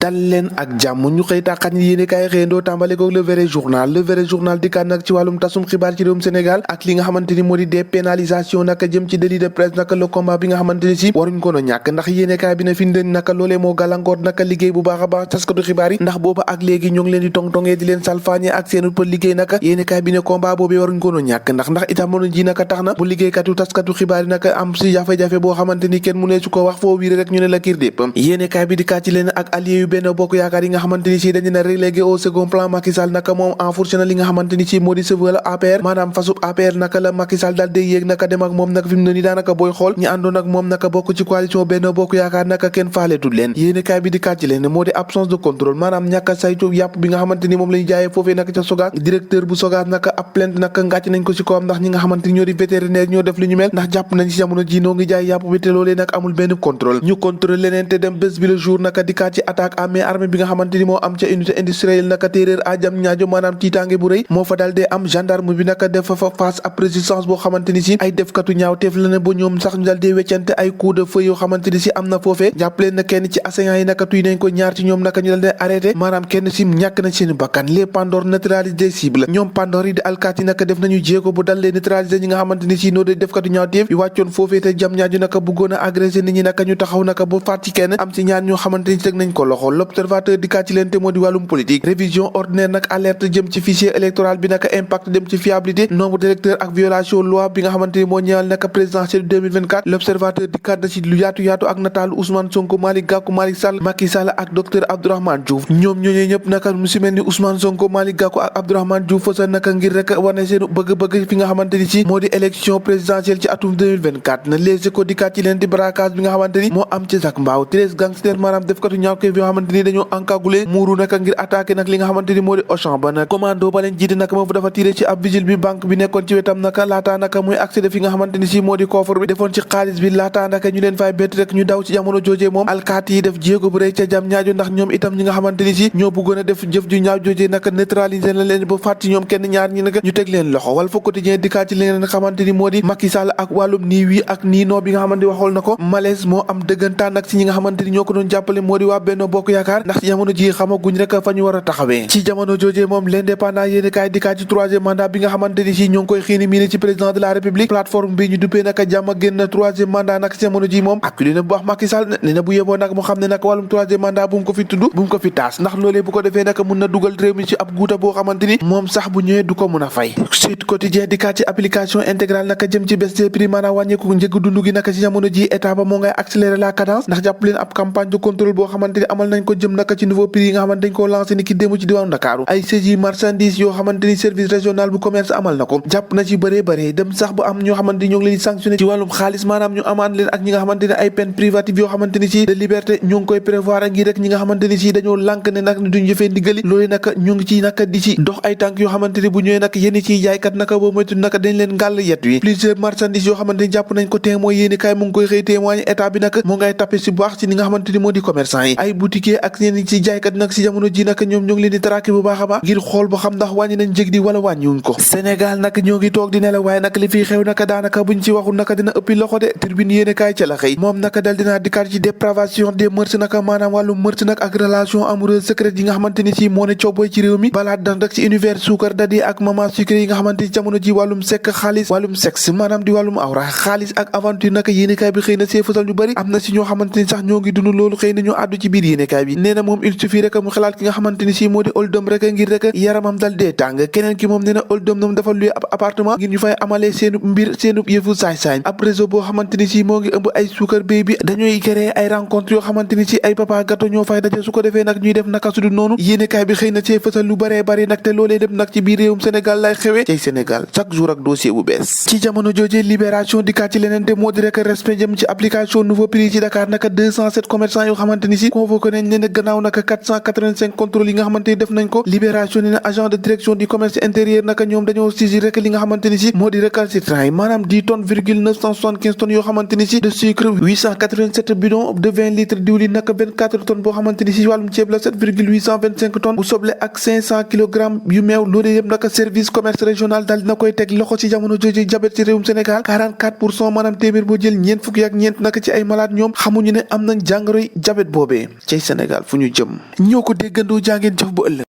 dal leen ak jàmm ñu xëy tàqat ñi yéene kaay xëyandoo tàmbale ko le vrai journal dikkaat nag ci wàllum tasum xibaar ci réewum Sénégal ak li nga xamante ni moo di dépénalisation naka jëm ci délit de presse naka le combat bi nga xamante ni si waruñ ko no ñàkk ndax yéene kaay bi na fi ndeen naka loolee moo gàllankoor naka liggéey bu baax a baax taskatu xibaar yi ndax booba ak léegi ñoo ngi leen di tong-tongee di leen salfaañe ak seen për liggéey naka yéene kaay bi ne combat boobu waruñ ko no ñàkk ndax itam mënu ji naka tax na bu liggéeykatu taskatu xibaar yi naka am si jafe-jafe boo xamante ni kenn mu ne su ko wax foo wiire rek ñu ne la kiir dépp yéene kaay bi dikkaat ci leen ak allié yu benn bokk yaakaar nga xamante ni si dañu na relégué au second plan Macky Sall naka moom enfourché na li nga xamante ni si moo di sëval APR maanaam fasub APR naka la Macky Sall daal day yéeg naka dem ak moom naka fi mu ne nii daanaka booy xool ñi àndoon ak moom naka bokk ci coalition Benno Bokk Yaakaar naka kenn faaletul leen yéene kaay bi di kàcc leen moo di absence de contrôle maanaam ñàkk a saytu yàpp bi nga xamante ni moom la ñu jaayee foofee naka ca Sogas directeur bu Sogas naka ab plainte naka ngàcc nañ ko ci kawam ndax ñi nga xamante ni ñoo di vétérinaire ñoo def li ñu mel ndax jàpp nañ ci jamono ji noo ngi jaay yàpp bi te loolee nag amul benn contrôle ñu contrôle leneen te dem bés bi le jour naka di kàcc ci attaque à main armée bi nga xamante ni moo am ca unité industrielle naka téeréer a jam ñaajo maanaam tiitaange bu rëy moo fa daal dee am gendarme bi naka def fa face ab résistance boo xamante ni si ay defkatu ñaawteef la ne ba ñoom sax ñu daal dee weccante ay coup de feu yoo xamante ni si am na foofee jàppaleen na kenn ci assaillants yi naka tuy nañ ko ñaar ci ñoom naka ñu daal dee arrêté maanaam kenn si ñàkk nañ seen bakkan les Pandor neutralisent des cibles ñoom Pandor yi di alkaati naka def nañu jéego bu dal lee neutraliser ñi nga xamante ni si noo dee defkatu ñaawteef yu wàccoon foofee te jam ñaajo naka bëggoon a agressé nit ñi naka ñu taxaw naka ba faat ci kenn am ci ñaar ñoo xamante ni teg nañ ko loxo l'observateur di kaa ci leen te moo di wàllum politique révision ordinaire nag alerte jëm ci fichier électoral bi naka impact dem ci fiabilité nombre d'électeurs ak violation loi bi nga xamante ni moo ñëwal naka présidentielle 2024 l'observateur di kàddu ci lu yaatu ak nataalu Ousmane Sonko Malick Gakou Malick Sall Macky Sall ak docteur Abdourahmane Diouf ñoom ñooñu ñëpp naka mu si mel ni Ousmane Sonko Malick Gakou ak Abdourahmane Diouf fësal naka ngir rek wane seen bëgg-bëgg fi nga xamante ni si moo di élection présidentielle ci atum 2024 na Les Échos di kàddu ci leen di braquage bi nga xamante ni moo am ci Zac Mbao 13 gangsters maanaam def katu ñaawteef yoo xamante ni dañoo encagoulé muuru naka ngir attaqué nag li nga xamante ni moo di Auchan ba nag commando ba leen jiite naka moom dafa tiré ci ab vigile bi banque bi nekkoon ci wetam naka laataa naka muy accéder fi nga xamante ni si moo di coffre bi defoon ci xaalis bi laataa naka ñu leen fay bett rek ñu daw ci jamono joojee moom alkaati yi def jéego bu rëy ca jam ñaajo ndax ñoom itam ñi nga xamante ni si ñoo bëggoon a def jëf ju ñaaw joojee naka neutraliser na leen ba fàtt ci ñoom kenn ñaar ñi naka ñu teg leen loxo Walf Quotidien dikkaat ci li nga xamante ni moo di Macky Sall ak wàllum nii wii ak nii noo bi nga xamante ni waxool na ko malaise moo am dëggantaan nag ci ñi nga xamante ni ñoo ko doon jàppale moo di waa Benno Bokk Yaakaar ndax ci jamono ji xamaguñ rek fa ñu war a taxawee ci jamono joojee moom l'indépendant yéeni kaay dikkaat ci troisième mandat bi nga xamante ni si ñoo ngi koy xiini mii ci président de la république plateforme bi ñu duppee naka jàmm génn troisième mandat nag ci jamono ji moom ak li na bu wax Macky Sall ne na bu yeboo nag mu xam ne nag wàllum troisième mandat bu mu ko fi tudd bu mu ko fi taas ndax loolee bu ko defee nag mun na dugal réew mi ci ab guuta boo xamante ni moom sax bu ñëwee du ko mun a fay Sud Quotidien dikkaat ci application intégrale naka jëm ci baisse des prix maanaam wàññeeku njëg dund gi naka ci jamono ji état ba moo ngay accélérer la cadence ndax jàpp leen ab campagne de contrôle boo xamante ni amal nañ ko jëm naka ci nouveau prix yi nga xamante dañ ko lancé ni ki démb ci diwaanu Ndakaaru ay saisie marchandise yoo xamante ni service régional bu commerce amal na ko jàpp na ci bëree dem sax bu am ñoo xamante ni ñoo ngi leen di sanctionné ci wàllum xaalis maanaam ñu amaan leen ak ñi nga xamante ne ay peine privative yoo xamante ni si de liberté ñoo ngi koy prévoir ak ngir rek ñi nga xamante ni si dañoo lànk ne nag duñ jëfee ndigali loolu nag ñu ngi ci naka di ci dox ay tànk yoo xamante ni bu ñëwee nag yénn ciy jaaykat naka boo moytu naka dañ leen ngàll yet wi plusieurs marchandises yoo xamante ni jàpp nañ ko témoin yéeni kaay mu ngi koy xëy témoigné état bi nag moo ngay tapé si bu baax ci ni nga xamante ni moo di commerçant yi ay boutiquier ak ñenn ci jaaykat nag si jamono ji nag ñoom ñoo ngi leen di traqué bu baax a baax ngir xool ba xam ndax wàññi nañ njëg di wala wàññiwuñ ko Sénégal nag ñoo ngi toog di nelaw waaye nag li fiy xew naka daanaka buñ ci waxul naka dina ëppi loxo de Tribune yéene kaay ca la xëy moom naka dal dinaa dikkaat ci dépravation des mœurs naka maanaam wàllu mœurs nag ak relation amoureuse secrète yi nga xamante ni si moo ne cooboy ci réew mi balaa dan rek ci univers suukar dadi ak mama sucré yi nga xamante ni jamono ji wàllum sekk xaalis wàllum sexe maanaam di wàllum awra xaalis ak aventure naka yéene kaay bi xëy na see fësal ñu bëri am na si ñoo xamante ni sax ñoo ngi dund loolu xëy na ñu àddu ci biir yéene kaay bi nee na moom il suffit rek mu xalaat ki nga xamante ni si moo di oldom rek ngir rek yaramam dal dee tàng keneen ki moom nee na oldom noom dafa luy ab appartement ngir ñu fay amalee seenu mbir seenu yëfu saay-saay ab réseau boo xamante ni si moo ngi ëmb ay suukar béy bi dañuy créer ay rencontre yoo xamante ni si ay papa gâteau ñoo fay daje su ko defee nag ñuy def naka su dul noonu yéene kaay bi xëy na see fësal lu bëree bëri nag te loolee dem nag ci biir réewum Sénégal lay xewee cay Sénégal chaque jour ak dossier bu bees ci jamono joojee libération di ci leneen te moo di rek respect jëm ci application nouveau prix ci Dakar naka 207 commerçants yoo xamante ni si convoqué nañ leen gannaaw naka 485 contrôle yi nga xamante ni def nañ ko libération ni na agent de direction du commerce intérieur naka ñoom dañoo saisir rek li nga xamante ni si moo di récalcitrant yi maanaam 10 tonnes virgule 975 tonnes yoo xamante ni si de sucre 887 bidons de 20 litres diwlin naka 24 tonnes boo xamante ni si wàllum ceeb la 7 virgule 825 tonnes bu soble ak 500 kilogrammes yu meew loolu yëpp naka service commerce régional daal dina koy teg loxo ci jamono jooju jabet ci réewum Sénégal 44% maanaam téeméer boo jël ñeent fukki ak ñeent naka ci ay malade ñoom xamuñu ne am nañ jàngoroy jabet boobee Sénégal fu ñu jëm ñoo ko déggandoo jàngeen jëf bu ëllëg